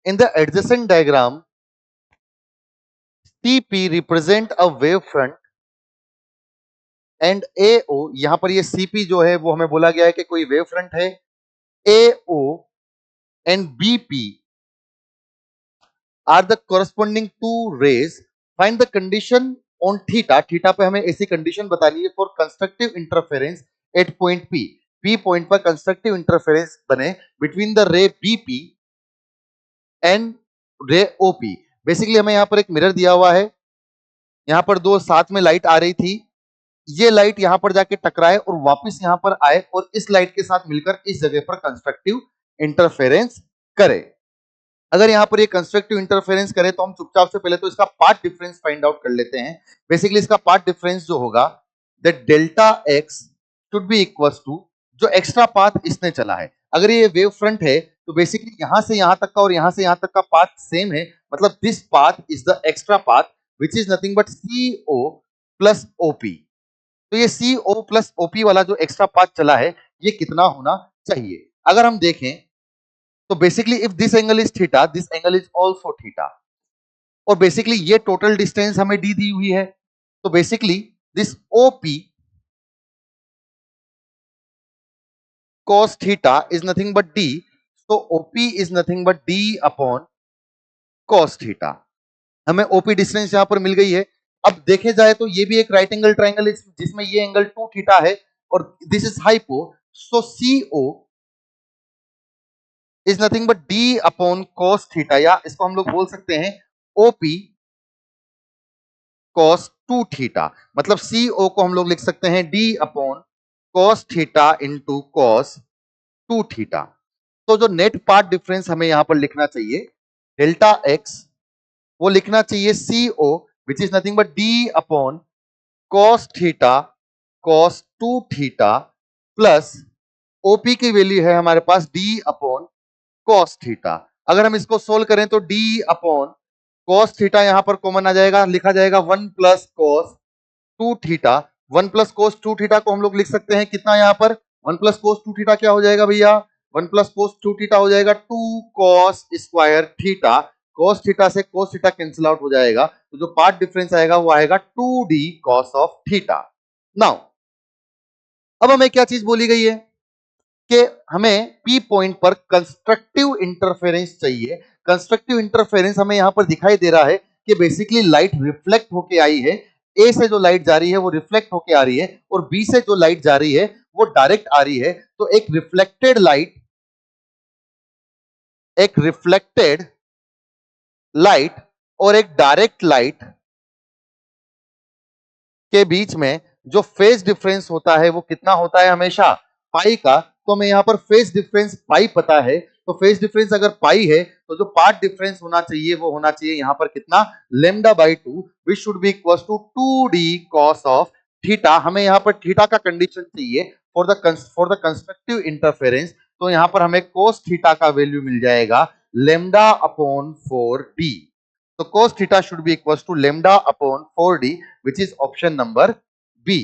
In the adjacent diagram, CP represent a wave front and AO, यहां पर ये CP जो है वो हमें बोला गया है कि कोई वेव फ्रंट है. AO and BP are the corresponding two rays. Find the condition on theta. Theta पे हमें ऐसी कंडीशन बतानी है for constructive interference at point P. P point पर कंस्ट्रक्टिव इंटरफेरेंस बने between the ray BP and ray OP. Basically हमें यहां पर एक मिरर दिया हुआ है, यहां पर दो साथ में लाइट आ रही थी, ये लाइट यहां पर जाके टकराए और वापस यहां पर आए और इस लाइट के साथ मिलकर इस जगह पर कंस्ट्रक्टिव इंटरफेरेंस करे. अगर यहां पर ये कंस्ट्रक्टिव इंटरफेरेंस करे तो हम चुपचाप से पहले तो इसका पाथ डिफरेंस फाइंड आउट कर लेते हैं. बेसिकली इसका पाथ डिफरेंस जो होगा that delta X should be equals to जो एक्स्ट्रा पाथ इसने चला है. अगर ये वेव फ्रंट है तो बेसिकली यहां से यहां तक का और यहां से यहां तक का पाथ सेम है, मतलब this path is the extra path which is nothing but CO plus OP. तो ये CO प्लस OP वाला जो एक्स्ट्रा पाथ चला है ये कितना होना चाहिए. अगर हम देखें तो basically if this angle is theta, this angle is also theta, और बेसिकली ये टोटल डिस्टेंस हमें डी दी हुई है. तो basically this OP cos theta is nothing but D. So OP is nothing but D upon cos theta. हमें OP distance यहां पर मिल गई है. अब देखे जाए तो ये भी एक राइट एंगल ट्राइंगल है जिसमें ये एंगल 2 थीटा है और this is hypo. So CO is nothing but D upon cos theta, या इसको हम लोग बोल सकते हैं OP cos 2 थीटा. मतलब CO को हम लोग लिख सकते हैं D upon cos theta into cos 2 theta. तो जो नेट पार्ट डिफरेंस हमें यहां पर लिखना चाहिए डेल्टा एक्स, वो लिखना चाहिए CO which is nothing but D upon cos theta cos 2 theta plus OP की वैल्यू है हमारे पास D अपॉन cos थीटा. अगर हम इसको सोल्व करें तो D अपॉन cos थीटा यहां पर कॉमन आ जाएगा, लिखा जाएगा 1 plus cos 2 theta. 1 plus cos 2 theta को हम लोग लिख सकते हैं कितना, यहां पर 1 प्लस cos 2 थीटा क्या हो जाएगा भैया, 1 प्लस cos 2 थीटा हो जाएगा 2 cos square theta. cos theta से cos थीटा कैंसिल आउट हो जाएगा, तो जो पार्ट डिफरेंस आएगा वो आएगा 2D cos of theta. Now अब हमें क्या चीज बोली गई है कि हमें P पॉइंट पर कंस्ट्रक्टिव इंटरफेरेंस चाहिए. कंस्ट्रक्टिव इंटरफेरेंस हमें यहां पर दिखाई दे रहा है कि बेसिकली लाइट रिफ्लेक्ट होके आई है. A से जो लाइट जा रही है वो रिफ्लेक्ट होके आ रही है और B से जो लाइट जा रही है वो डायरेक्ट आ रही है. तो एक रिफ्लेक्टेड लाइट और एक डायरेक्ट लाइट के बीच में जो फेज डिफरेंस होता है वो कितना होता है, हमेशा पाई का. तो हमें यहां पर फेज डिफरेंस पाई पता है, तो फेज डिफरेंस अगर पाई है तो जो पार्ट डिफरेंस होना चाहिए वो होना चाहिए यहां पर कितना, lambda by 2 which should be equal to 2D cos of theta. हमें यहां पर थीटा का कंडीशन चाहिए फॉर द कंस्ट्रक्टिव इंटरफेरेंस. तो यहां पर हमें cos थीटा का वैल्यू मिल जाएगा lambda upon 4D. So cos theta should be equals to lambda upon 4D, which is option number B.